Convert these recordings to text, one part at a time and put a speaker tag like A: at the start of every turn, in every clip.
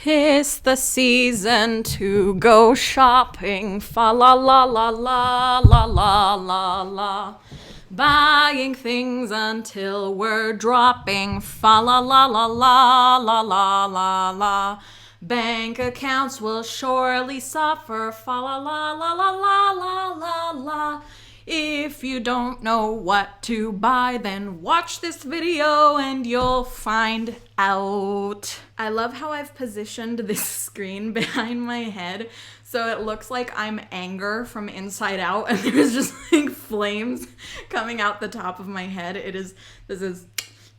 A: 'Tis the season to go shopping, fa la la la la la la la la. Buying things until we're dropping, fa la la la la la la la la. Bank accounts will surely suffer, fa la la la la la la la la. If you don't know what to buy, then watch this video and you'll find out. I love how I've positioned this screen behind my head so it looks like I'm anger from inside out and there's just like flames coming out the top of my head. This is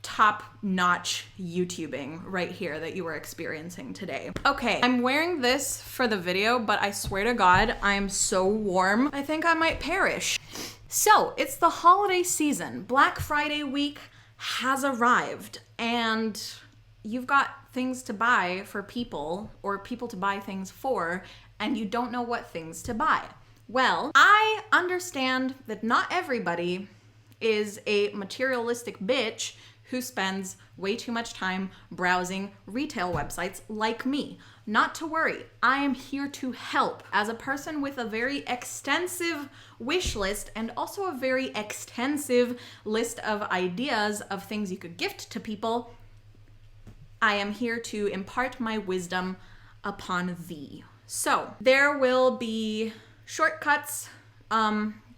A: top-notch YouTubing right here that you are experiencing today. Okay, I'm wearing this for the video, but I swear to God, I'm so warm. I think I might perish. So, it's the holiday season. Black Friday week has arrived, and you've got things to buy for people, or people to buy things for, and you don't know what things to buy. Well, I understand that not everybody is a materialistic bitch who spends way too much time browsing retail websites like me. Not to worry, I am here to help. As a person with a very extensive wish list and also a very extensive list of ideas of things you could gift to people, I am here to impart my wisdom upon thee. So, there will be shortcuts,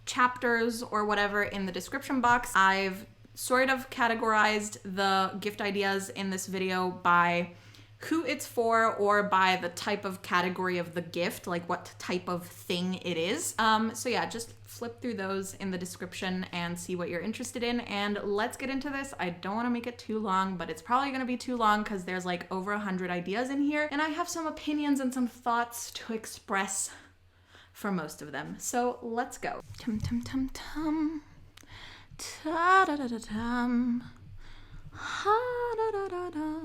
A: chapters, or whatever in the description box. I've sort of categorized the gift ideas in this video by who it's for or by the type of category of the gift, like what type of thing it is. So yeah, just flip through those in the description and see what you're interested in, and let's get into this. I don't want to make it too long, but it's probably going to be too long because there's like over 100 ideas in here, and I have some opinions and some thoughts to express for most of them. So let's go. Tum tum tum tum. Ta da da da dum. Ha da da da da.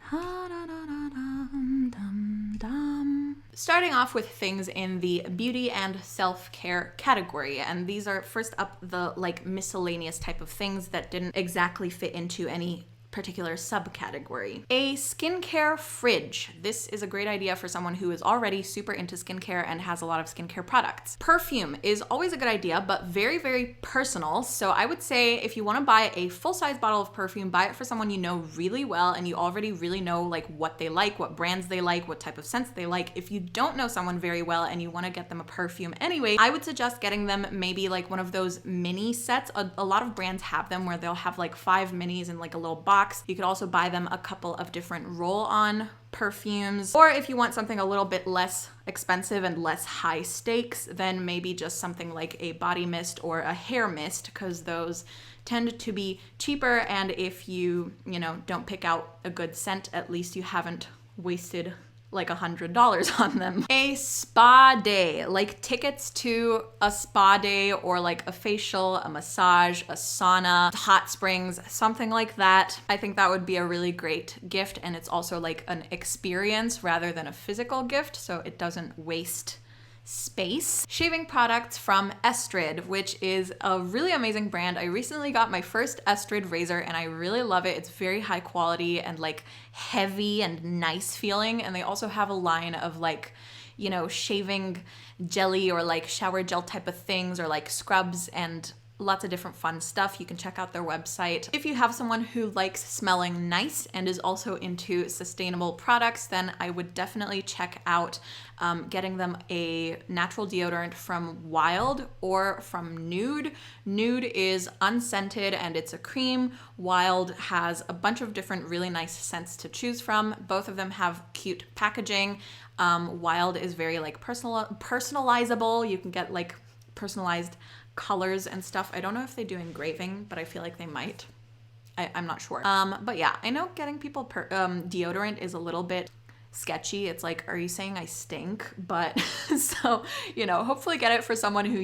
A: Ha da da da dum dum dum. Starting off with things in the beauty and self-care category, and these are first up the like miscellaneous type of things that didn't exactly fit into any particular subcategory. A skincare fridge. This is a great idea for someone who is already super into skincare and has a lot of skincare products. Perfume is always a good idea, but very, very personal. So I would say if you want to buy a full-size bottle of perfume, buy it for someone you know really well and you already really know like what they like, what brands they like, what type of scents they like. If you don't know someone very well and you want to get them a perfume anyway, I would suggest getting them maybe like one of those mini sets. A lot of brands have them where they'll have like 5 minis in like a little box. You could also buy them a couple of different roll-on perfumes. Or if you want something a little bit less expensive and less high stakes, then maybe just something like a body mist or a hair mist, because those tend to be cheaper, and if you don't pick out a good scent, at least you haven't wasted like $100 on them. A spa day, like tickets to a spa day or like a facial, a massage, a sauna, hot springs, something like that. I think that would be a really great gift, and it's also like an experience rather than a physical gift, so it doesn't waste space. Shaving products from Estrid, which is a really amazing brand. I recently got my first Estrid razor and I really love it. It's very high quality and like heavy and nice feeling. And they also have a line of like, shaving jelly or like shower gel type of things, or like scrubs and lots of different fun stuff. You can check out their website. If you have someone who likes smelling nice and is also into sustainable products, then I would definitely check out getting them a natural deodorant from Wild or from Nude. Nude is unscented and it's a cream. Wild has a bunch of different really nice scents to choose from. Both of them have cute packaging. Wild is very like personalizable. You can get like personalized colors and stuff. I don't know if they do engraving, but I feel like they might. I'm not sure. But yeah, I know getting people deodorant is a little bit sketchy. It's like, are you saying I stink? But so, hopefully get it for someone who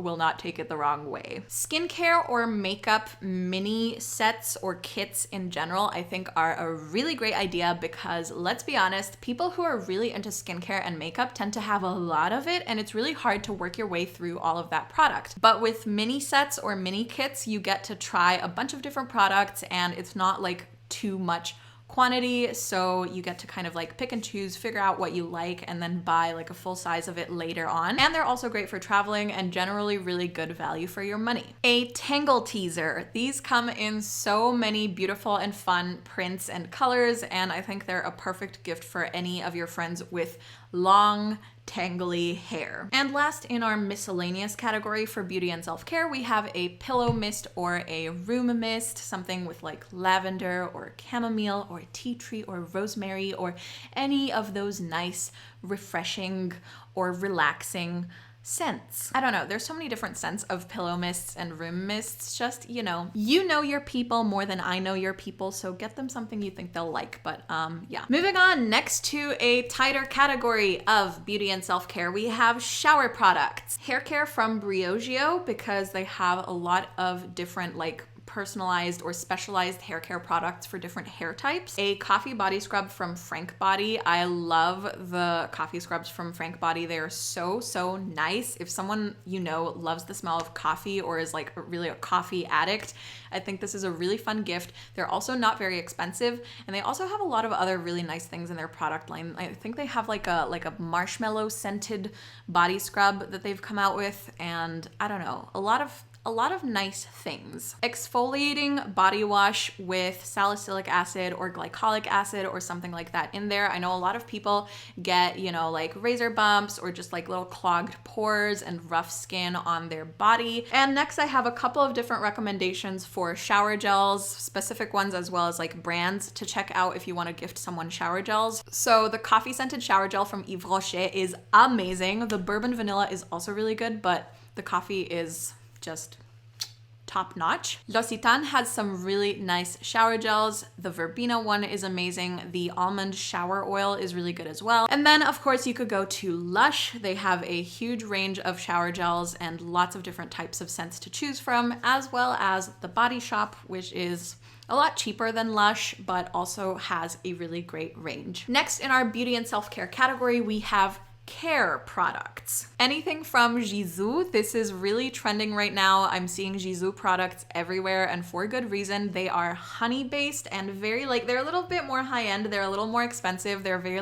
A: will not take it the wrong way. Skincare or makeup mini sets or kits in general, I think are a really great idea because let's be honest, people who are really into skincare and makeup tend to have a lot of it, and it's really hard to work your way through all of that product. But with mini sets or mini kits, you get to try a bunch of different products and it's not like too much quantity, so you get to kind of like pick and choose, figure out what you like, and then buy like a full size of it later on. And they're also great for traveling and generally really good value for your money. A Tangle Teaser. These come in so many beautiful and fun prints and colors, and I think they're a perfect gift for any of your friends with long, tangly hair. And last in our miscellaneous category for beauty and self-care, we have a pillow mist or a room mist, something with like lavender or chamomile or tea tree or rosemary or any of those nice, refreshing or relaxing scents. I don't know, there's so many different scents of pillow mists and room mists. Just, you know your people more than I know your people, so get them something you think they'll like. But yeah. Moving on, next to a tighter category of beauty and self-care, we have shower products. Hair care from Briogeo, because they have a lot of different like personalized or specialized hair care products for different hair types. A coffee body scrub from Frank Body. I love the coffee scrubs from Frank Body. They are so, so nice. If someone you know loves the smell of coffee or is like really a coffee addict, I think this is a really fun gift. They're also not very expensive, and they also have a lot of other really nice things in their product line. I think they have like a marshmallow scented body scrub that they've come out with, and I don't know, a lot of nice things. Exfoliating body wash with salicylic acid or glycolic acid or something like that in there. I know a lot of people get, like razor bumps or just like little clogged pores and rough skin on their body. And next I have a couple of different recommendations for shower gels, specific ones as well as like brands to check out if you want to gift someone shower gels. So the coffee scented shower gel from Yves Rocher is amazing. The bourbon vanilla is also really good, but the coffee is just top notch. L'Occitane has some really nice shower gels. The Verbena one is amazing. The almond shower oil is really good as well. And then of course you could go to Lush. They have a huge range of shower gels and lots of different types of scents to choose from, as well as The Body Shop, which is a lot cheaper than Lush, but also has a really great range. Next in our beauty and self-care category, we have care products. Anything from Gisou. This is really trending right now. I'm seeing Gisou products everywhere, and for good reason. They are honey based and very they're a little bit more high end. They're a little more expensive. They're very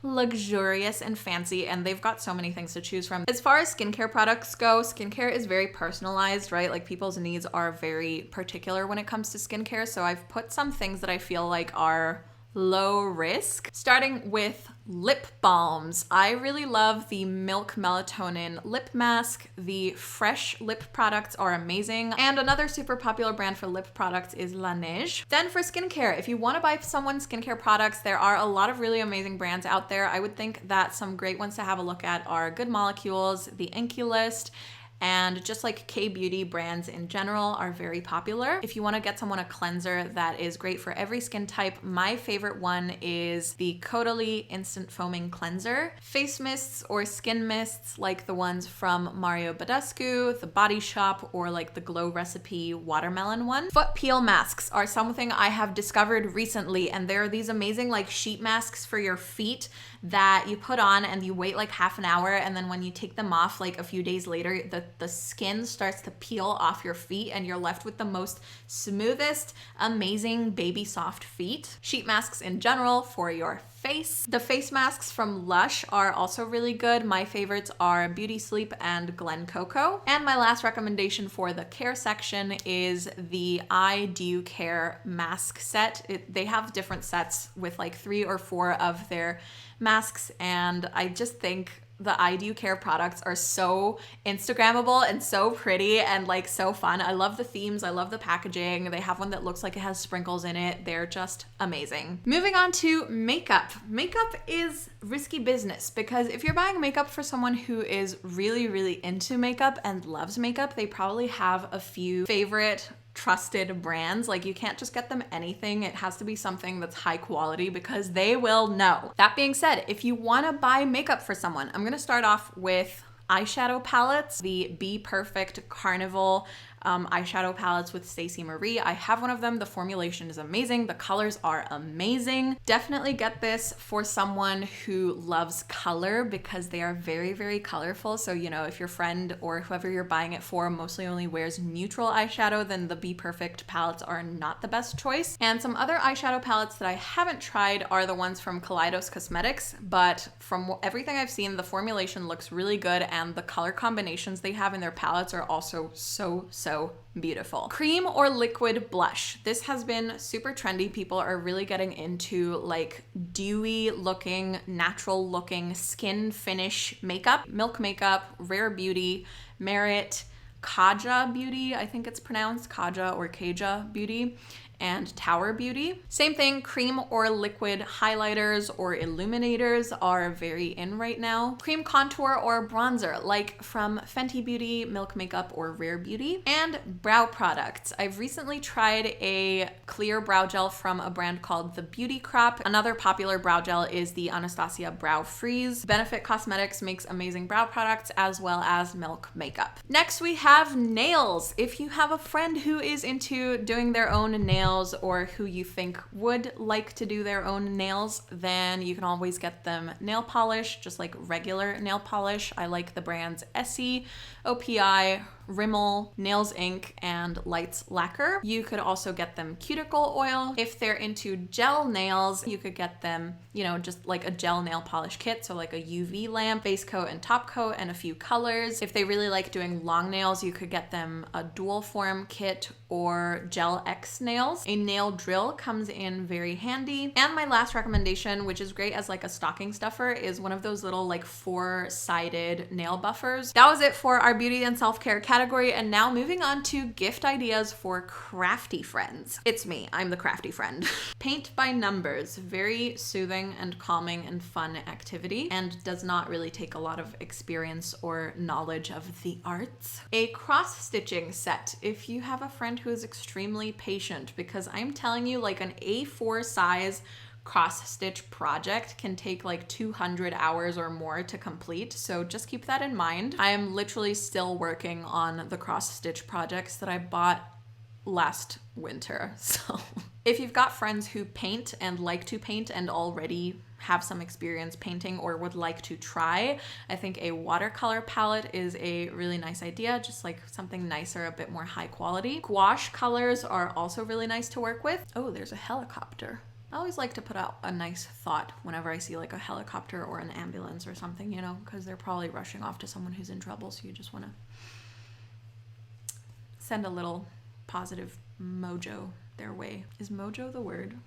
A: luxurious and fancy, and they've got so many things to choose from. As far as skincare products go, skincare is very personalized, right? Like people's needs are very particular when it comes to skincare. So I've put some things that I feel like are low risk, starting with lip balms. I really love the Milk Melatonin lip mask. The fresh lip products are amazing. And another super popular brand for lip products is La Neige. Then for skincare, if you want to buy someone skincare products, there are a lot of really amazing brands out there. I would think that some great ones to have a look at are Good Molecules, the Inkey List, and just like K-beauty brands in general are very popular. If you want to get someone a cleanser that is great for every skin type, my favorite one is the Caudalie Instant Foaming Cleanser. Face mists or skin mists like the ones from Mario Badescu, The Body Shop, or like the Glow Recipe watermelon one. Foot peel masks are something I have discovered recently, and there are these amazing sheet masks for your feet that you put on and you wait half an hour, and then when you take them off a few days later, the skin starts to peel off your feet and you're left with the most smoothest, amazing baby soft feet. Sheet masks in general for your face. The face masks from Lush are also really good. My favorites are Beauty Sleep and Glen Coco. And my last recommendation for the care section is the I Do Care mask set. They have different sets with 3 or 4 of their masks, and I just think the I Do Care products are so Instagrammable and so pretty and so fun. I love the themes. I love the packaging. They have one that looks like it has sprinkles in it. They're just amazing. Moving on to makeup. Makeup is risky business because if you're buying makeup for someone who is really, really into makeup and loves makeup, they probably have a few favorite trusted brands. You can't just get them anything. It has to be something that's high quality because they will know. That being said, if you want to buy makeup for someone, I'm going to start off with eyeshadow palettes. The Be Perfect Carnival eyeshadow palettes with Stacey Marie. I have one of them. The formulation is amazing. The colors are amazing. Definitely get this for someone who loves color because they are very, very colorful. So, you know, if your friend or whoever you're buying it for mostly only wears neutral eyeshadow, then the Be Perfect palettes are not the best choice. And some other eyeshadow palettes that I haven't tried are the ones from Kaleidos Cosmetics, but from everything I've seen, the formulation looks really good and the color combinations they have in their palettes are also so beautiful. Cream or liquid blush. This has been super trendy. People are really getting into like dewy looking, natural looking skin finish makeup. Milk Makeup, Rare Beauty, Merit, Kaja Beauty, I think it's pronounced Kaja or Kaja Beauty, and Tower Beauty. Same thing, cream or liquid highlighters or illuminators are very in right now. Cream contour or bronzer, like from Fenty Beauty, Milk Makeup, or Rare Beauty. And brow products. I've recently tried a clear brow gel from a brand called The Beauty Crop. Another popular brow gel is the Anastasia Brow Freeze. Benefit Cosmetics makes amazing brow products as well as Milk Makeup. Next we have nails. If you have a friend who is into doing their own nails or who you think would like to do their own nails, then you can always get them nail polish, just like regular nail polish. I like the brands Essie, OPI, Rimmel, Nails Inc., and Lights Lacquer. You could also get them cuticle oil. If they're into gel nails, you could get them, you know, just like a gel nail polish kit, so like a UV lamp, base coat and top coat, and a few colors. If they really like doing long nails, you could get them a dual form kit or Gel X nails. A nail drill comes in very handy. And my last recommendation, which is great as like a stocking stuffer, is one of those little like 4-sided nail buffers. That was it for our beauty and self-care category. And now moving on to gift ideas for crafty friends. It's me, I'm the crafty friend. Paint by numbers, very soothing and calming and fun activity, and does not really take a lot of experience or knowledge of the arts. A cross-stitching set, if you have a friend who is extremely patient, because I'm telling you, like an A4 size cross stitch project can take like 200 hours or more to complete. So just keep that in mind. I am literally still working on the cross stitch projects that I bought last winter. So if you've got friends who paint and like to paint and already have some experience painting or would like to try, I think a watercolor palette is a really nice idea, just like something nicer, a bit more high quality. Gouache colors are also really nice to work with. Oh, there's a helicopter. I always like to put out a nice thought whenever I see like a helicopter or an ambulance or something, you know, because they're probably rushing off to someone who's in trouble, so you just want to send a little positive mojo their way. Is mojo the word?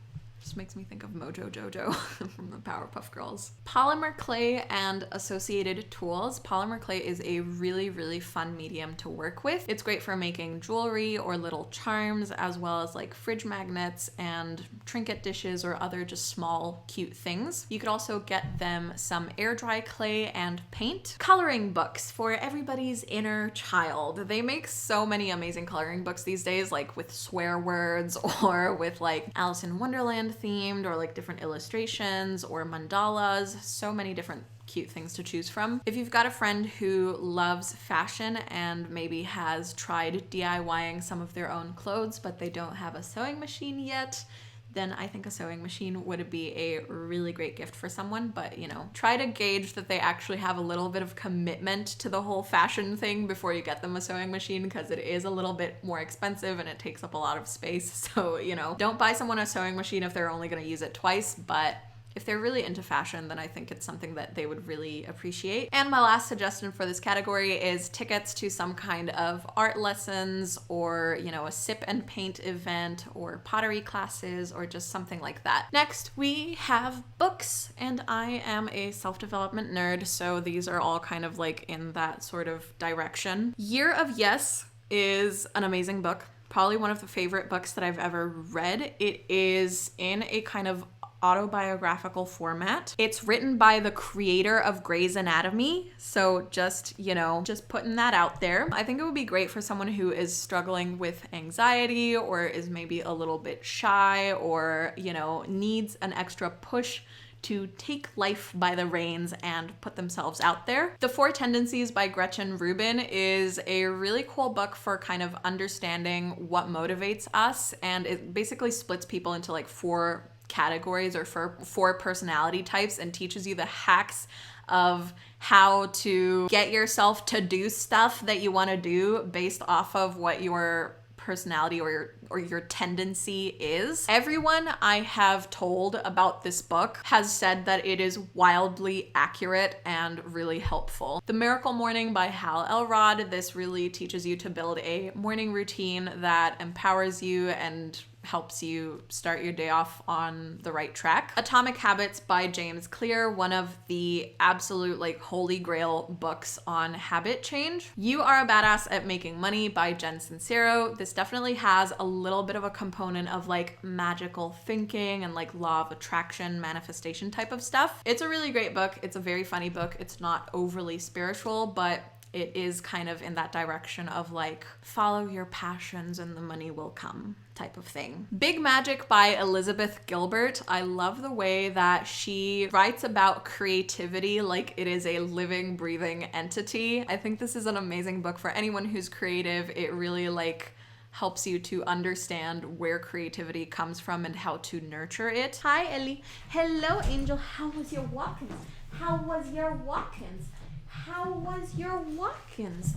A: Just makes me think of Mojo Jojo from the Powerpuff Girls. Polymer clay and associated tools. Polymer clay is a really, really fun medium to work with. It's great for making jewelry or little charms, as well as like fridge magnets and trinket dishes or other just small, cute things. You could also get them some air dry clay and paint. Coloring books for everybody's inner child. They make so many amazing coloring books these days, like with swear words or with like Alice in Wonderland themed, or like different illustrations or mandalas. So many different cute things to choose from. If you've got a friend who loves fashion and maybe has tried DIYing some of their own clothes but they don't have a sewing machine yet, then I think a sewing machine would be a really great gift for someone. But, you know, try to gauge that they actually have a little bit of commitment to the whole fashion thing before you get them a sewing machine, because it is a little bit more expensive and it takes up a lot of space. So, you know, don't buy someone a sewing machine if they're only going to use it twice, but if they're really into fashion, then I think it's something that they would really appreciate. And my last suggestion for this category is tickets to some kind of art lessons or, you know, a sip and paint event or pottery classes or just something like that. Next, we have books, and I am a self-development nerd, so these are all kind of like in that sort of direction. Year of Yes is an amazing book. Probably one of the favorite books that I've ever read. It is in a kind of autobiographical format. It's written by the creator of Grey's Anatomy, so just, you know, just putting that out there. I think it would be great for someone who is struggling with anxiety or is maybe a little bit shy or, you know, needs an extra push to take life by the reins and put themselves out there. The Four Tendencies by Gretchen Rubin is a really cool book for kind of understanding what motivates us, and it basically splits people into like 4 categories or four personality types and teaches you the hacks of how to get yourself to do stuff that you want to do based off of what your personality or your tendency is. Everyone I have told about this book has said that it is wildly accurate and really helpful. The Miracle Morning by Hal Elrod. This really teaches you to build a morning routine that empowers you and helps you start your day off on the right track. Atomic Habits by James Clear, one of the absolute like holy grail books on habit change. You Are a Badass at Making Money by Jen Sincero. This definitely has a little bit of a component of like magical thinking and like law of attraction, manifestation type of stuff. It's a really great book. It's a very funny book. It's not overly spiritual, but it is kind of in that direction of like, follow your passions and the money will come type of thing. Big Magic by Elizabeth Gilbert. I love the way that she writes about creativity like it is a living, breathing entity. I think this is an amazing book for anyone who's creative. It really like helps you to understand where creativity comes from and how to nurture it. Hi, Ellie. Hello, Angel. How was your walk-ins? How was your walk-ins? How was your walk-ins?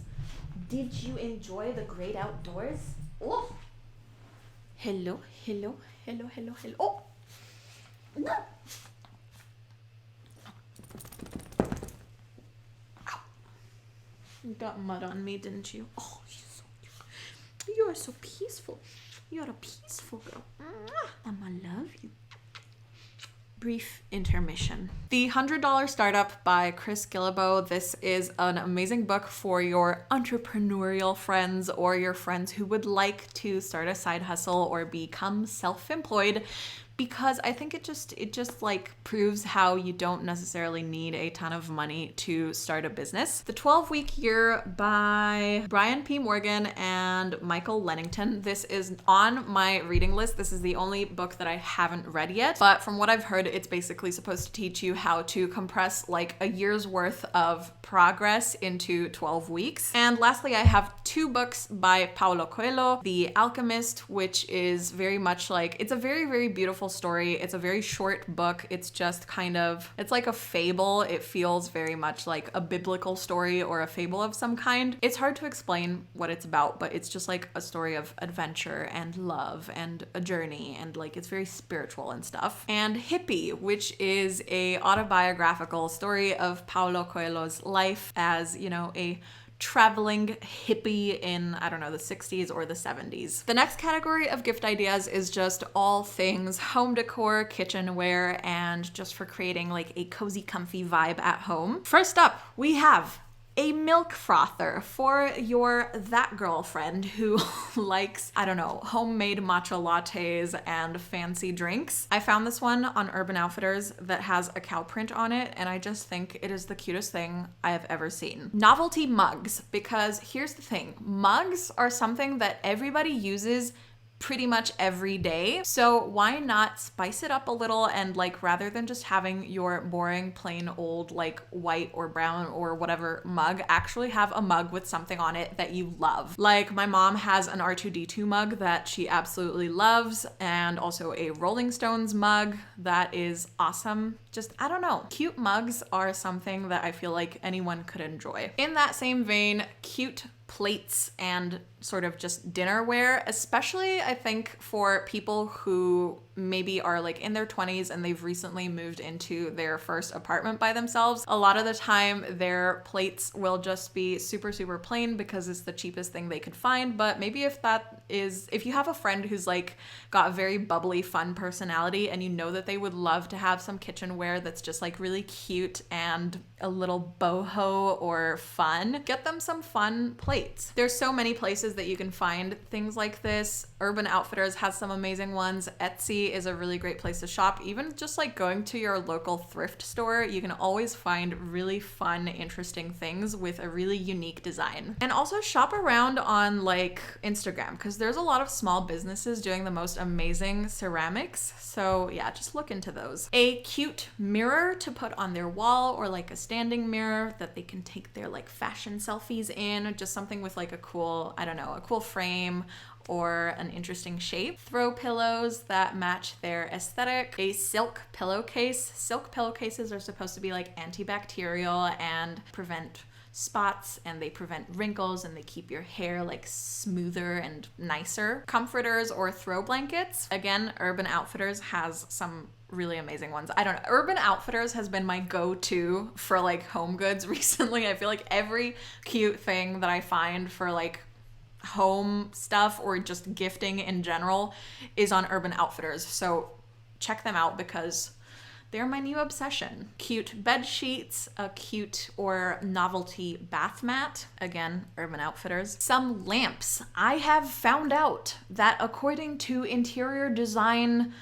A: Did you enjoy the great outdoors? Oh, hello, hello, hello, hello, hello. Oh, no. Ow. You got mud on me, didn't you? Oh, you are so peaceful. You're a peaceful girl. Mama love you. Brief intermission. The $100 Startup by Chris Guillebeau. This is an amazing book for your entrepreneurial friends or your friends who would like to start a side hustle or become self-employed, because I think it just like proves how you don't necessarily need a ton of money to start a business. The 12-Week Year by Brian P. Morgan and Michael Lennington. This is on my reading list. This is the only book that I haven't read yet, but from what I've heard, it's basically supposed to teach you how to compress like a year's worth of progress into 12 weeks. And lastly, I have 2 books by Paulo Coelho. The Alchemist, which is very much like, it's a very, very beautiful story. It's a very short book. It's just kind of, it's like a fable. It feels very much like a biblical story or a fable of some kind. It's hard to explain what it's about, but it's just like a story of adventure and love and a journey, and like it's very spiritual and stuff. And Hippie, which is a autobiographical story of Paulo Coelho's life as, you know, a traveling hippie in, I don't know, the 60s or the 70s. The next category of gift ideas is just all things home decor, kitchenware, and just for creating like a cozy, comfy vibe at home. First up, we have a milk frother for that girlfriend who likes, I don't know, homemade matcha lattes and fancy drinks. I found this one on Urban Outfitters that has a cow print on it, and I just think it is the cutest thing I have ever seen. Novelty mugs, because here's the thing, mugs are something that everybody uses pretty much every day. So why not spice it up a little, and like rather than just having your boring plain old like white or brown or whatever mug, actually have a mug with something on it that you love. Like my mom has an R2D2 mug that she absolutely loves, and also a Rolling Stones mug that is awesome. Just, I don't know. Cute mugs are something that I feel like anyone could enjoy. In that same vein, cute plates and sort of just dinnerware, especially I think for people who maybe are like in their 20s and they've recently moved into their first apartment by themselves. A lot of the time their plates will just be super, super plain because it's the cheapest thing they could find. But maybe if you have a friend who's like got a very bubbly, fun personality and you know that they would love to have some kitchenware that's just like really cute and a little boho or fun, get them some fun plates. There's so many places that you can find things like this. Urban Outfitters has some amazing ones. Etsy Crafty is a really great place to shop. Even just like going to your local thrift store, you can always find really fun, interesting things with a really unique design. And also shop around on like Instagram, because there's a lot of small businesses doing the most amazing ceramics. So yeah, just look into those. A cute mirror to put on their wall, or like a standing mirror that they can take their like fashion selfies in, just something with like a cool, I don't know, a cool frame or an interesting shape. Throw pillows that match their aesthetic. A silk pillowcase. Silk pillowcases are supposed to be like antibacterial and prevent spots, and they prevent wrinkles, and they keep your hair like smoother and nicer. Comforters or throw blankets. Again, Urban Outfitters has some really amazing ones. I don't know. Urban Outfitters has been my go-to for like home goods recently. I feel like every cute thing that I find for like home stuff or just gifting in general is on Urban Outfitters. So check them out because they're my new obsession. Cute bed sheets, a cute or novelty bath mat. Again, Urban Outfitters. Some lamps. I have found out that according to interior design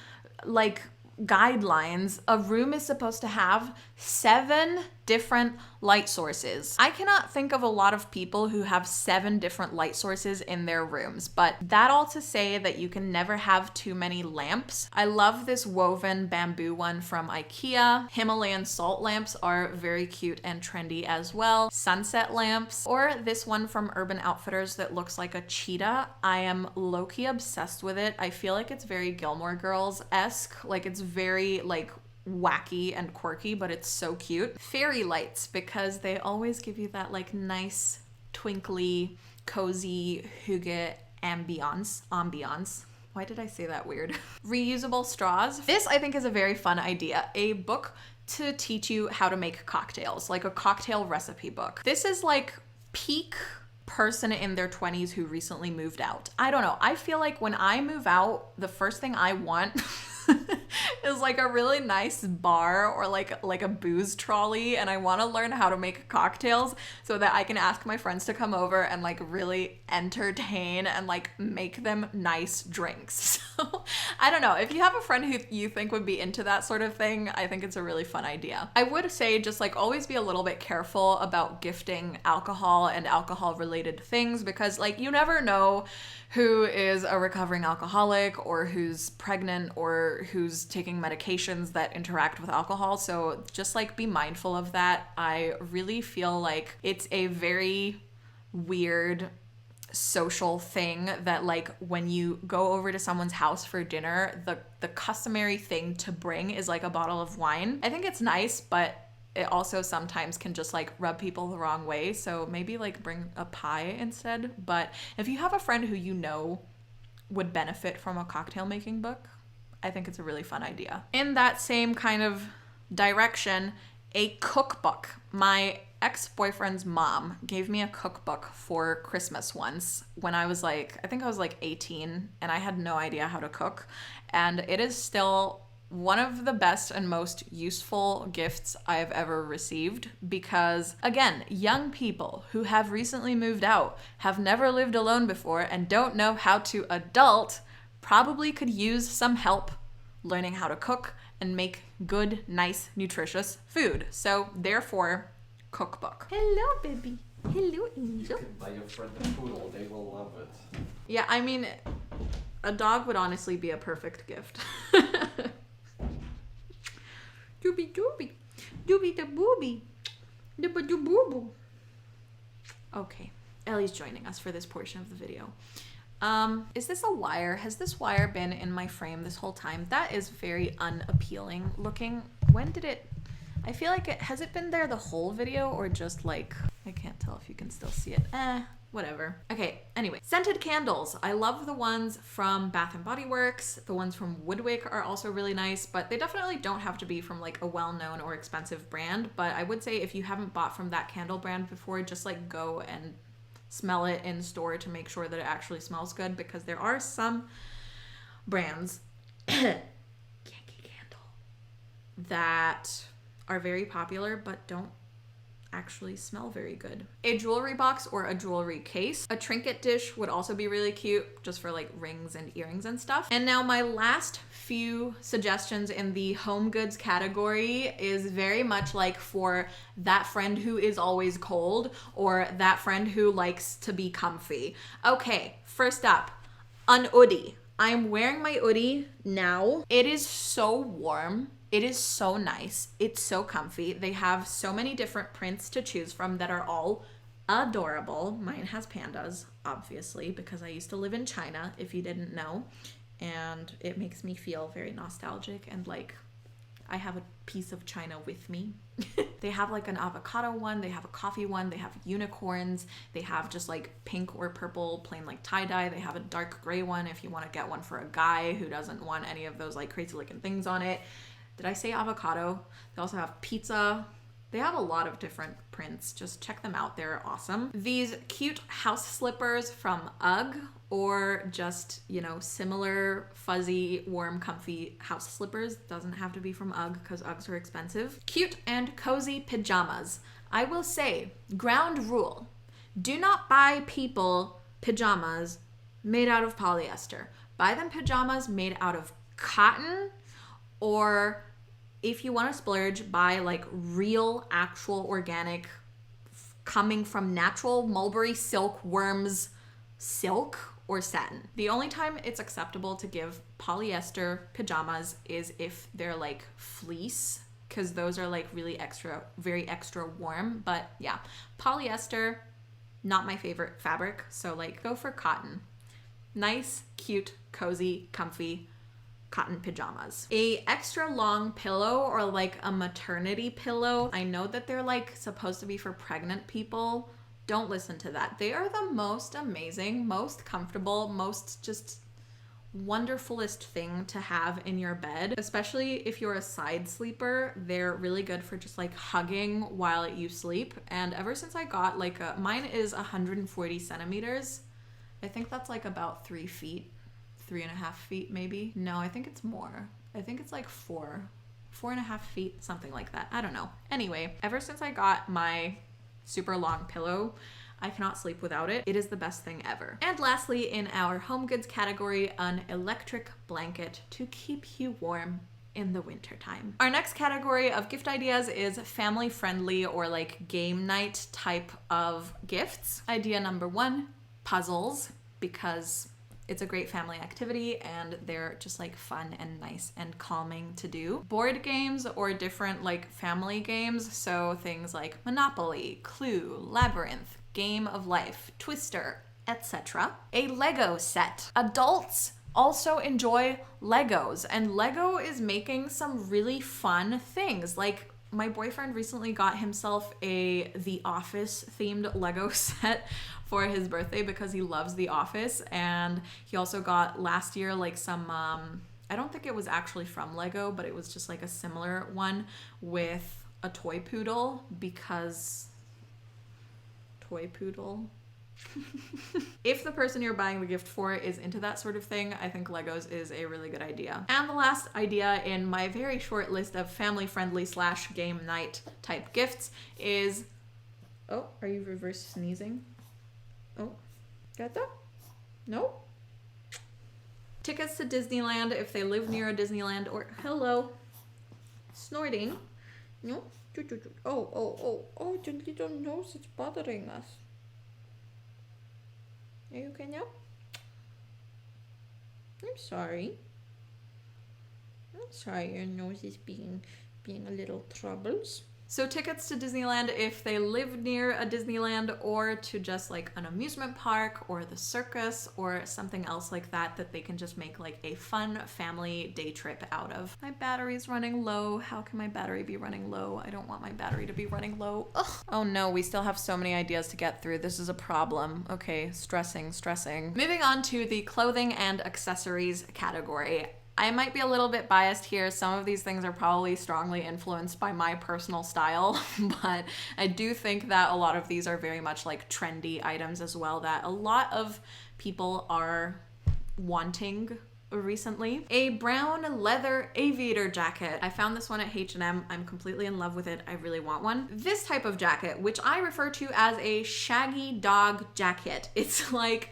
A: like guidelines, a room is supposed to have 7 different light sources. I cannot think of a lot of people who have 7 different light sources in their rooms, but that all to say that you can never have too many lamps. I love this woven bamboo one from IKEA. Himalayan salt lamps are very cute and trendy as well. Sunset lamps, or this one from Urban Outfitters that looks like a cheetah. I am low-key obsessed with it. I feel like it's very Gilmore Girls-esque. Like it's very like wacky and quirky, but it's so cute. Fairy lights, because they always give you that like nice twinkly cozy hygge ambiance. Why did I say that weird? Reusable straws. This I think is a very fun idea. A book to teach you how to make cocktails, like a cocktail recipe book. This is like peak person in their 20s who recently moved out. I don't know. I feel like when I move out, the first thing I want is like a really nice bar or like a booze trolley, and I want to learn how to make cocktails so that I can ask my friends to come over and like really entertain and like make them nice drinks. So I don't know, if you have a friend who you think would be into that sort of thing, I think it's a really fun idea. I would say just like always be a little bit careful about gifting alcohol and alcohol related things, because like you never know who is a recovering alcoholic or who's pregnant or who's taking medications that interact with alcohol. So just like be mindful of that. I really feel like it's a very weird social thing that like when you go over to someone's house for dinner, the customary thing to bring is like a bottle of wine. I think it's nice, but it also sometimes can just like rub people the wrong way. So maybe like bring a pie instead. But if you have a friend who you know would benefit from a cocktail making book, I think it's a really fun idea. In that same kind of direction, a cookbook. My ex-boyfriend's mom gave me a cookbook for Christmas once when I was like, I think I was like 18 and I had no idea how to cook. And it is still one of the best and most useful gifts I've ever received, because again, young people who have recently moved out, have never lived alone before, and don't know how to adult probably could use some help learning how to cook and make good, nice, nutritious food. So therefore, cookbook. Hello, baby. Hello, angel.
B: You can buy your friend a poodle, they will love it.
A: Yeah, I mean, a dog would honestly be a perfect gift. Doobie doobie. Doobie da boobie. Dooba doo boo boo. Okay, Ellie's joining us for this portion of the video. Is this a wire? Has this wire been in my frame this whole time? That is very unappealing looking. When did it... I feel like has it been there the whole video or just like... I can't tell if you can still see it. Whatever. Okay, anyway. Scented candles. I love the ones from Bath & Body Works. The ones from Woodwick are also really nice, but they definitely don't have to be from like a well-known or expensive brand. But I would say if you haven't bought from that candle brand before, just like go and smell it in store to make sure that it actually smells good, because there are some brands Yankee Candle that are very popular but don't actually smell very good. A jewelry box or a jewelry case. A trinket dish would also be really cute, just for like rings and earrings and stuff. And now my last few suggestions in the home goods category is very much like for that friend who is always cold or that friend who likes to be comfy. Okay, first up, an hoodie. I'm wearing my hoodie now. It is so warm. It is so nice. It's so comfy. They have so many different prints to choose from that are all adorable. Mine has pandas, obviously, because I used to live in China, if you didn't know. And it makes me feel very nostalgic and like I have a piece of China with me. They have like an avocado one, they have a coffee one, they have unicorns, they have just like pink or purple plain like tie-dye, they have a dark gray one if you want to get one for a guy who doesn't want any of those like crazy looking things on it. Did I say avocado? They also have pizza. They have a lot of different prints. Just check them out. They're awesome. These cute house slippers from UGG or just, you know, similar fuzzy, warm, comfy house slippers. Doesn't have to be from UGG because UGGs are expensive. Cute and cozy pajamas. I will say, ground rule, do not buy people pajamas made out of polyester. Buy them pajamas made out of cotton, or if you want to splurge, buy like real, actual, organic, coming from natural mulberry silkworms silk or satin. The only time it's acceptable to give polyester pajamas is if they're like fleece, because those are like really extra, very extra warm. But yeah, polyester, not my favorite fabric. So like go for cotton. Nice, cute, cozy, comfy cotton pajamas. A extra long pillow or like a maternity pillow. I know that they're like supposed to be for pregnant people. Don't listen to that. They are the most amazing, most comfortable, most just wonderfulest thing to have in your bed, especially if you're a side sleeper. They're really good for just like hugging while you sleep. And ever since I got like mine is 140 centimeters. I think that's like about 3 feet. 3.5 feet maybe. No, I think it's more. I think it's like 4.5 feet, something like that. I don't know. Anyway, ever since I got my super long pillow, I cannot sleep without it. It is the best thing ever. And lastly, in our home goods category, an electric blanket to keep you warm in the wintertime. Our next category of gift ideas is family friendly or like game night type of gifts. Idea number 1, puzzles, because it's a great family activity and they're just like fun and nice and calming to do. Board games or different like family games, so things like Monopoly, Clue, Labyrinth, Game of Life, Twister, etc. A Lego set. Adults also enjoy Legos, and Lego is making some really fun things. Like my boyfriend recently got himself a The Office themed Lego set for his birthday because he loves The Office, and he also got last year like some I don't think it was actually from Lego, but it was just like a similar one with a toy poodle, because toy poodle. If the person you're buying the gift for is into that sort of thing, I think Legos is a really good idea. And the last idea in my very short list of family friendly / game night type gifts is, oh, are you reverse sneezing? Oh, got that? No? Tickets to Disneyland if they live near a Disneyland, or hello, snorting. No? Oh, your little nose is bothering us. Are you okay now? I'm sorry. Your nose is being a little troubles. So tickets to Disneyland if they live near a Disneyland, or to just like an amusement park or the circus or something else like that that they can just make like a fun family day trip out of. My battery's running low. How can my battery be running low? I don't want my battery to be running low. Ugh. Oh no, we still have so many ideas to get through. This is a problem. Okay, stressing. Moving on to the clothing and accessories category. I might be a little bit biased here. Some of these things are probably strongly influenced by my personal style, but I do think that a lot of these are very much like trendy items as well, that a lot of people are wanting recently. A brown leather aviator jacket. I found this one at H&M. I'm completely in love with it. I really want one. This type of jacket, which I refer to as a shaggy dog jacket. It's like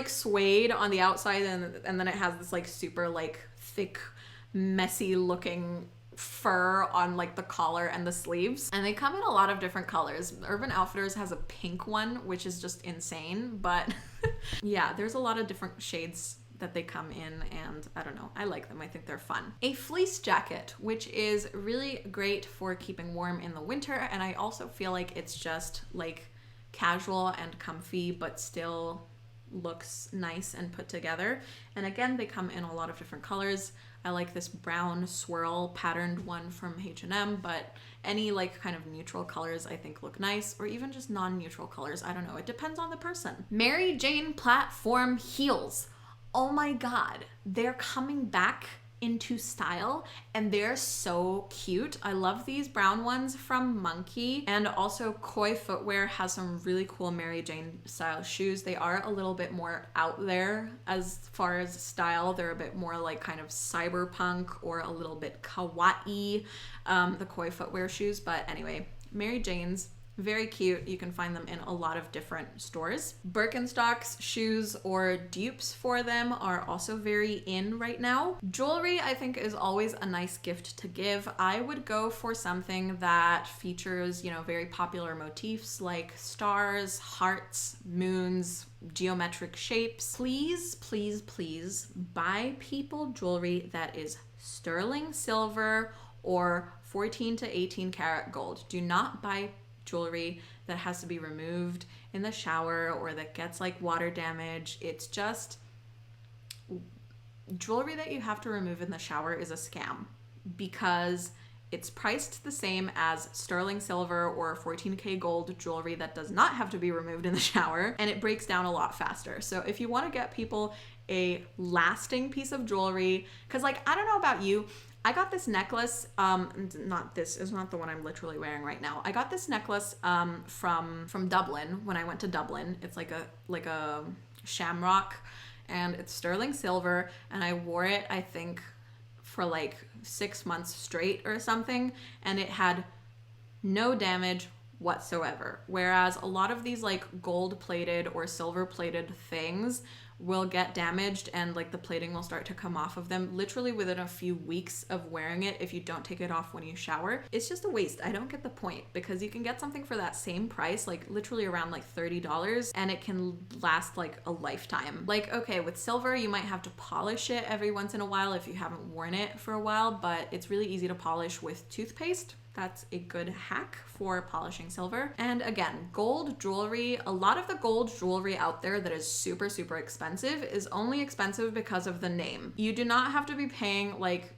A: suede on the outside and then it has this like super like thick, messy looking fur on like the collar and the sleeves, and they come in a lot of different colors. Urban Outfitters has a pink one, which is just insane, but yeah, there's a lot of different shades that they come in, and I don't know, I like them. I think they're fun. A fleece jacket, which is really great for keeping warm in the winter, and I also feel like it's just like casual and comfy, but still looks nice and put together. And again, they come in a lot of different colors. I like this brown swirl patterned one from H&M, but any like kind of neutral colors I think look nice, or even just non-neutral colors. I don't know, it depends on the person. Mary Jane platform heels. Oh my God, they're coming back into style and they're so cute. I love these brown ones from Monkey, and also Koi Footwear has some really cool Mary Jane style shoes. They are a little bit more out there as far as style. They're a bit more like kind of cyberpunk or a little bit kawaii, the Koi Footwear shoes. But anyway, Mary Jane's, very cute. You can find them in a lot of different stores. Birkenstocks, shoes, or dupes for them are also very in right now. Jewelry, I think, is always a nice gift to give. I would go for something that features, you know, very popular motifs like stars, hearts, moons, geometric shapes. Please, please, please buy people jewelry that is sterling silver or 14 to 18 karat gold. Do not buy jewelry that has to be removed in the shower or that gets like water damage. It's just jewelry that you have to remove in the shower is a scam, because it's priced the same as sterling silver or 14K gold jewelry that does not have to be removed in the shower, and it breaks down a lot faster. So if you want to get people a lasting piece of jewelry, because like, I don't know about you, I got this necklace, this is not the one I'm literally wearing right now. I got this necklace from Dublin when I went to Dublin. It's like a shamrock, and it's sterling silver, and I wore it, I think, for like 6 months straight or something, and it had no damage whatsoever. Whereas a lot of these like gold plated or silver plated things will get damaged, and like the plating will start to come off of them literally within a few weeks of wearing it if you don't take it off when you shower. It's just a waste. I don't get the point, because you can get something for that same price, like literally around like $30, and it can last like a lifetime. Like, okay, with silver you might have to polish it every once in a while if you haven't worn it for a while, but it's really easy to polish with toothpaste. That's a good hack for polishing silver. And again, gold jewelry, a lot of the gold jewelry out there that is super, super expensive is only expensive because of the name. You do not have to be paying like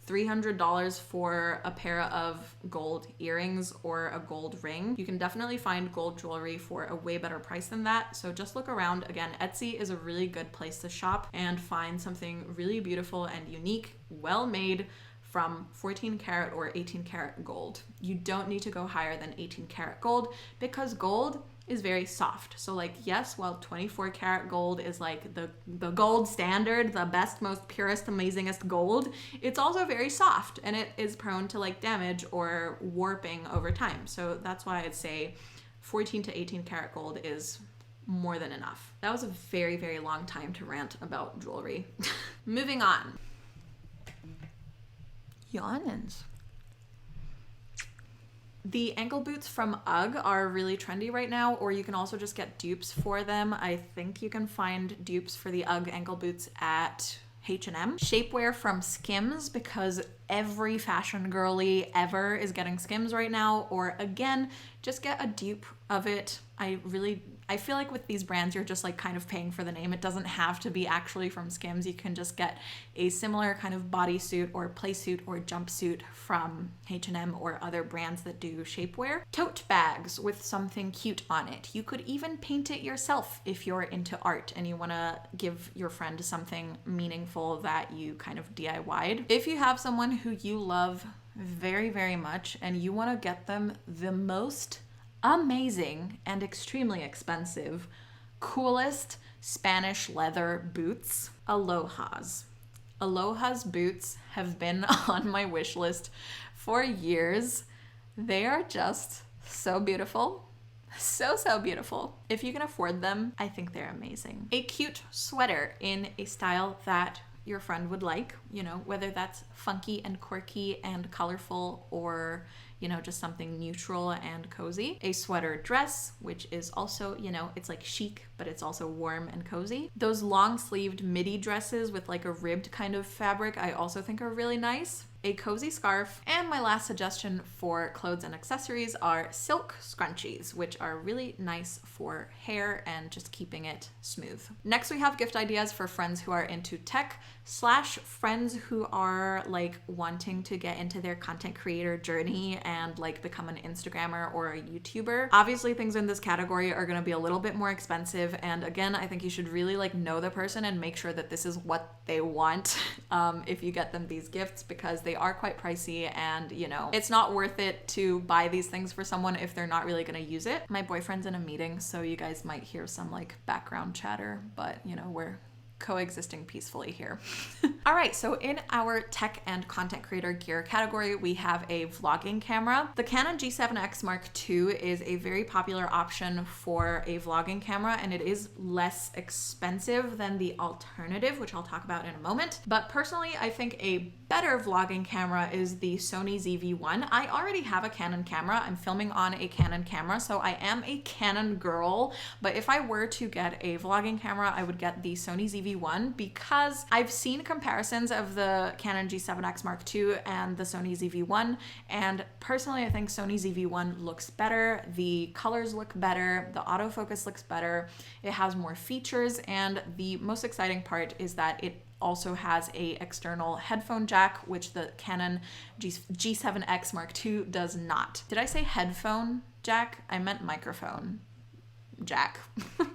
A: $300 for a pair of gold earrings or a gold ring. You can definitely find gold jewelry for a way better price than that. So just look around. Again, Etsy is a really good place to shop and find something really beautiful and unique, well made, from 14 karat or 18 karat gold. You don't need to go higher than 18 karat gold, because gold is very soft. So like, yes, while 24 karat gold is like the gold standard, the best, most purest, amazingest gold, it's also very soft, and it is prone to like damage or warping over time. So that's why I'd say 14 to 18 karat gold is more than enough. That was a very, very long time to rant about jewelry. Moving on. Yawns. The ankle boots from UGG are really trendy right now, or you can also just get dupes for them. I think you can find dupes for the UGG ankle boots at H&M. Shapewear from Skims, because every fashion girly ever is getting Skims right now, or again, just get a dupe of it. I feel like with these brands, you're just like kind of paying for the name. It doesn't have to be actually from Skims. You can just get a similar kind of bodysuit or playsuit or jumpsuit from H&M or other brands that do shapewear. Tote bags with something cute on it. You could even paint it yourself if you're into art and you want to give your friend something meaningful that you kind of DIY'd. If you have someone who you love very, very much and you want to get them the most amazing and extremely expensive, coolest Spanish leather boots, Aloha's. Aloha's boots have been on my wish list for years. They are just so beautiful. So beautiful. If you can afford them, I think they're amazing. A cute sweater in a style that your friend would like, you know, whether that's funky and quirky and colorful or, you know, just something neutral and cozy. A sweater dress, which is also, you know, it's like chic, but it's also warm and cozy. Those long sleeved midi dresses with like a ribbed kind of fabric, I also think are really nice. A cozy scarf, and my last suggestion for clothes and accessories are silk scrunchies, which are really nice for hair and just keeping it smooth. Next, we have gift ideas for friends who are into tech / friends who are like wanting to get into their content creator journey and like become an Instagrammer or a YouTuber. Obviously, things in this category are going to be a little bit more expensive, and again, I think you should really like know the person and make sure that this is what they want if you get them these gifts, because they are quite pricey, and you know, it's not worth it to buy these things for someone if they're not really going to use it. My boyfriend's in a meeting, so you guys might hear some like background chatter, but you know, we're coexisting peacefully here. All right, so in our tech and content creator gear category, we have a vlogging camera. The Canon G7X Mark II is a very popular option for a vlogging camera, and it is less expensive than the alternative, which I'll talk about in a moment. But personally, I think a better vlogging camera is the Sony ZV-1. I already have a Canon camera. I'm filming on a Canon camera, so I am a Canon girl. But if I were to get a vlogging camera, I would get the Sony ZV-1 because I've seen comparisons of the Canon G7X Mark II and the Sony ZV-1, and personally I think Sony ZV-1 looks better, the colors look better, the autofocus looks better, it has more features, and the most exciting part is that it also has a external headphone jack, which the Canon G7X Mark II does not. Did I say headphone jack? I meant microphone jack.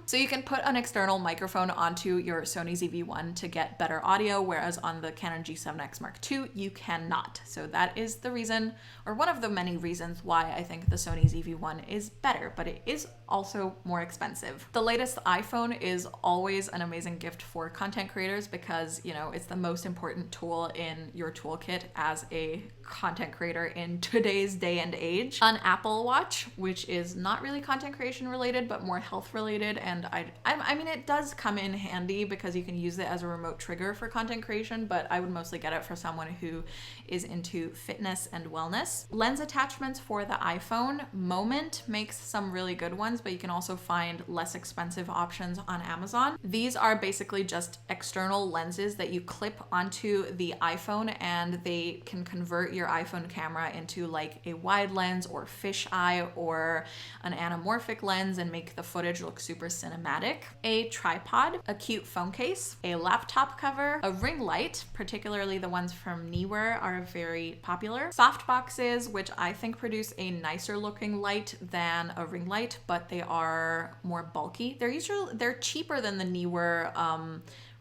A: So you can put an external microphone onto your Sony ZV-1 to get better audio, whereas on the Canon G7X Mark II, you cannot. So that is the reason, or one of the many reasons why I think the Sony ZV-1 is better, but it is also more expensive. The latest iPhone is always an amazing gift for content creators because, you know, it's the most important tool in your toolkit as a content creator in today's day and age. An Apple Watch, which is not really content creation related, but more health related, and I mean, it does come in handy because you can use it as a remote trigger for content creation, but I would mostly get it for someone who is into fitness and wellness. Lens attachments for the iPhone. Moment makes some really good ones, but you can also find less expensive options on Amazon. These are basically just external lenses that you clip onto the iPhone, and they can convert your iPhone camera into like a wide lens or fisheye or an anamorphic lens and make the footage look super cinematic. A tripod, a cute phone case, a laptop cover, a ring light, particularly the ones from Neewer are very popular. Soft boxes, which I think produce a nicer looking light than a ring light, but they are more bulky. They're cheaper than the Neewer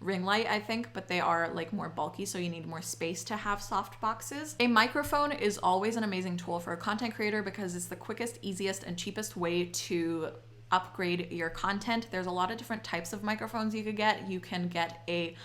A: ring light, I think, but they are like more bulky, so you need more space to have soft boxes. A microphone is always an amazing tool for a content creator because it's the quickest, easiest, and cheapest way to upgrade your content. There's a lot of different types of microphones you could get. You can get a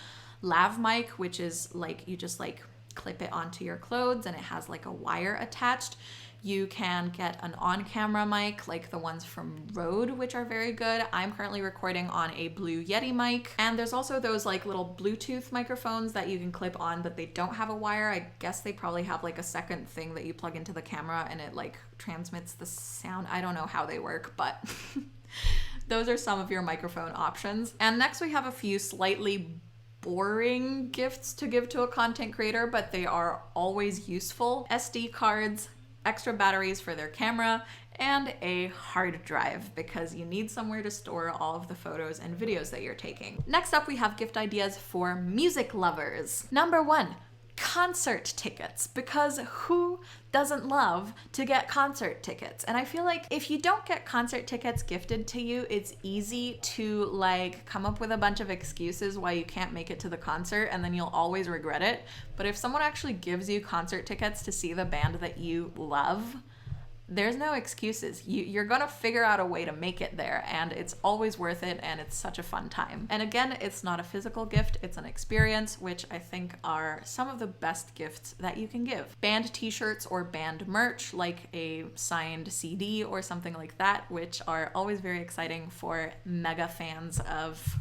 A: lav mic, which is like you just like clip it onto your clothes and it has like a wire attached. You can get an on-camera mic like the ones from Rode, which are very good. I'm currently recording on a Blue Yeti mic. And there's also those like little Bluetooth microphones that you can clip on, but they don't have a wire. I guess they probably have like a second thing that you plug into the camera and it like transmits the sound. I don't know how they work, but those are some of your microphone options. And next we have a few slightly boring gifts to give to a content creator, but they are always useful. SD cards, extra batteries for their camera, and a hard drive because you need somewhere to store all of the photos and videos that you're taking. Next up, we have gift ideas for music lovers. Number 1, concert tickets, because who doesn't love to get concert tickets? And I feel like if you don't get concert tickets gifted to you, it's easy to like come up with a bunch of excuses why you can't make it to the concert, and then you'll always regret it. But if someone actually gives you concert tickets to see the band that you love, there's no excuses. You're gonna figure out a way to make it there, and it's always worth it, and it's such a fun time. And again, it's not a physical gift, it's an experience, which I think are some of the best gifts that you can give. Band t-shirts or band merch, like a signed CD or something like that, which are always very exciting for mega fans of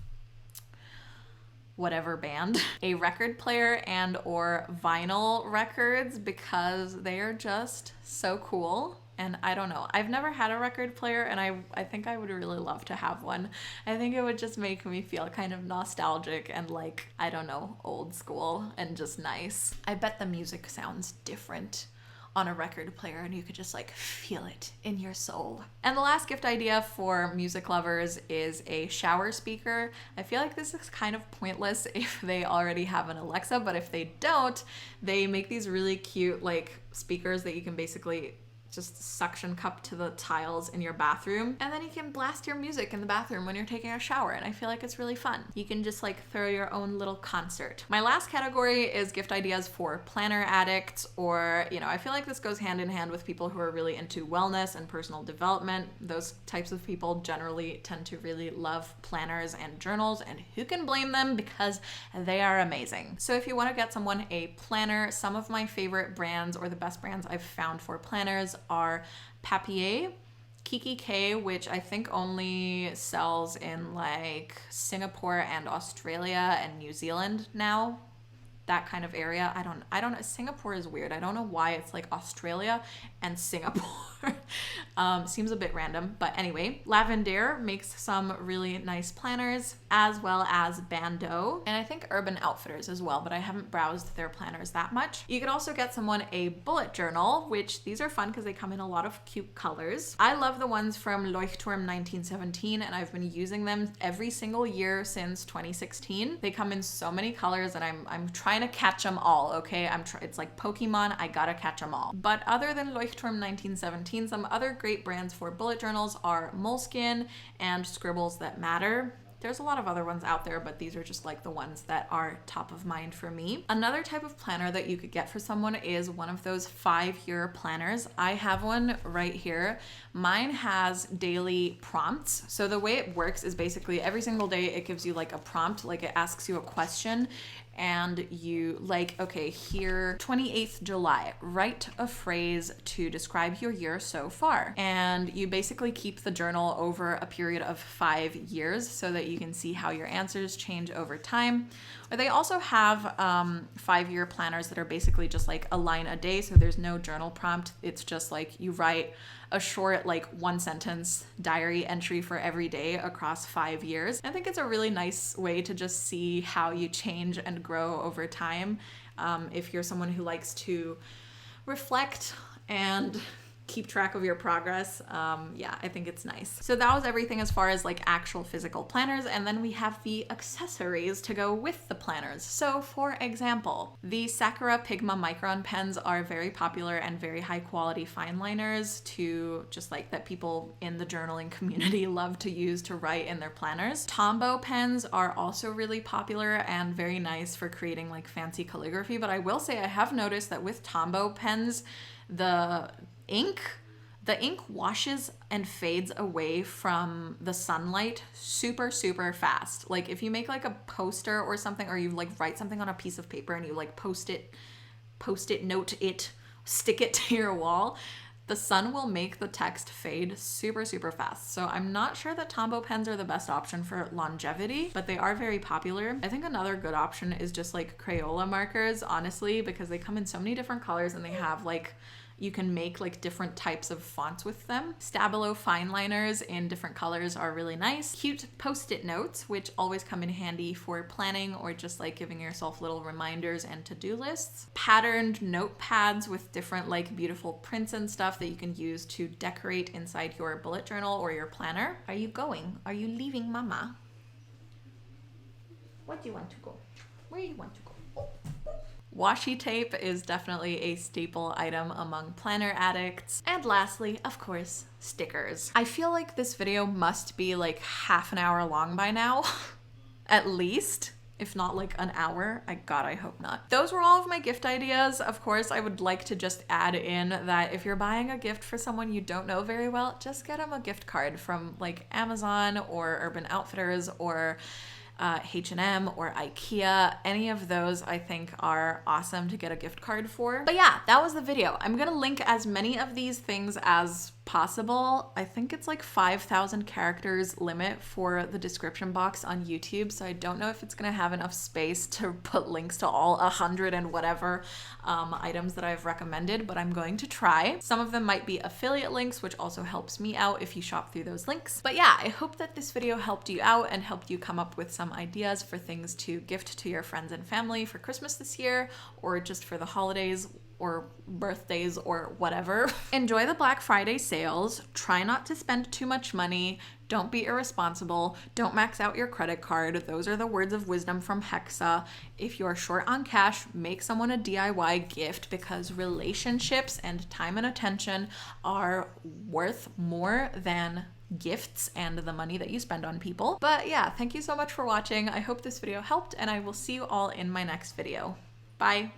A: whatever band. A record player and or vinyl records, because they are just so cool. And I don't know, I've never had a record player, and I think I would really love to have one. I think it would just make me feel kind of nostalgic and like, I don't know, old school and just nice. I bet the music sounds different on a record player, and you could just like feel it in your soul. And the last gift idea for music lovers is a shower speaker. I feel like this is kind of pointless if they already have an Alexa, but if they don't, they make these really cute like speakers that you can basically just suction cup to the tiles in your bathroom, and then you can blast your music in the bathroom when you're taking a shower, and I feel like it's really fun. You can just like throw your own little concert. My last category is gift ideas for planner addicts, or, you know, I feel like this goes hand in hand with people who are really into wellness and personal development. Those types of people generally tend to really love planners and journals, and who can blame them, because they are amazing. So if you want to get someone a planner, some of my favorite brands, or the best brands I've found for planners, are Papier, Kiki K, which I think only sells in like Singapore and Australia and New Zealand now. That kind of area. I don't know. Singapore is weird. I don't know why it's like Australia and Singapore. Seems a bit random, but anyway. Lavender makes some really nice planners, as well as Bando, and I think Urban Outfitters as well, but I haven't browsed their planners that much. You could also get someone a bullet journal, which these are fun because they come in a lot of cute colors. I love the ones from Leuchtturm 1917, and I've been using them every single year since 2016. They come in so many colors, and I'm trying to catch them all, okay? It's like Pokemon, I gotta catch them all. But other than Leuchtturm 1917, some other great brands for bullet journals are Moleskine and Scribbles That Matter. There's a lot of other ones out there, but these are just like the ones that are top of mind for me. Another type of planner that you could get for someone is one of those 5-year planners. I have one right here. Mine has daily prompts. So the way it works is basically every single day it gives you like a prompt, like it asks you a question, and you like, okay, here, 28th July, write a phrase to describe your year so far. And you basically keep the journal over a period of 5 years so that you can see how your answers change over time. Or they also have 5-year planners that are basically just like a line a day, so there's no journal prompt. It's just like you write a short, like 1-sentence diary entry for every day across 5 years. I think it's a really nice way to just see how you change and grow over time. If you're someone who likes to reflect and keep track of your progress, yeah, I think it's nice. So that was everything as far as like actual physical planners, and then we have the accessories to go with the planners. So for example, the Sakura Pigma Micron pens are very popular and very high quality fine liners to just like that people in the journaling community love to use to write in their planners. Tombow pens are also really popular and very nice for creating like fancy calligraphy, but I will say I have noticed that with Tombow pens, the ink washes and fades away from the sunlight super fast. Like if you make like a poster or something, or you like write something on a piece of paper and you like post it, note it, stick it to your wall, the sun will make the text fade super fast. So I'm not sure that Tombow pens are the best option for longevity, but they are very popular. I think another good option is just like Crayola markers, honestly, because they come in so many different colors and they have like, you can make like different types of fonts with them. Stabilo fine liners in different colors are really nice. Cute post-it notes, which always come in handy for planning or just like giving yourself little reminders and to-do lists. Patterned notepads with different like beautiful prints and stuff that you can use to decorate inside your bullet journal or your planner. Are you going? Are you leaving mama? Where do you want to go? Where do you want to go? Oh. Washi tape is definitely a staple item among planner addicts. And lastly, of course, stickers. I feel like this video must be like half an hour long by now, at least. if not like an hour. God, I hope not. Those were all of my gift ideas. Of course, I would like to just add in that if you're buying a gift for someone you don't know very well, just get them a gift card from like Amazon or Urban Outfitters or H&M or IKEA. Any of those I think are awesome to get a gift card for. But yeah, that was the video. I'm gonna link as many of these things as possible. I think it's like 5,000 characters limit for the description box on YouTube, so I don't know if it's gonna have enough space to put links to all 100 and whatever items that I've recommended, but I'm going to try. Some of them might be affiliate links, which also helps me out if you shop through those links. But yeah, I hope that this video helped you out and helped you come up with some ideas for things to gift to your friends and family for Christmas this year, or just for the holidays or birthdays or whatever. Enjoy the Black Friday sales. Try not to spend too much money. Don't be irresponsible. Don't max out your credit card. Those are the words of wisdom from Hexa. If you're short on cash, make someone a DIY gift, because relationships and time and attention are worth more than gifts and the money that you spend on people. But yeah, thank you so much for watching. I hope this video helped, and I will see you all in my next video. Bye.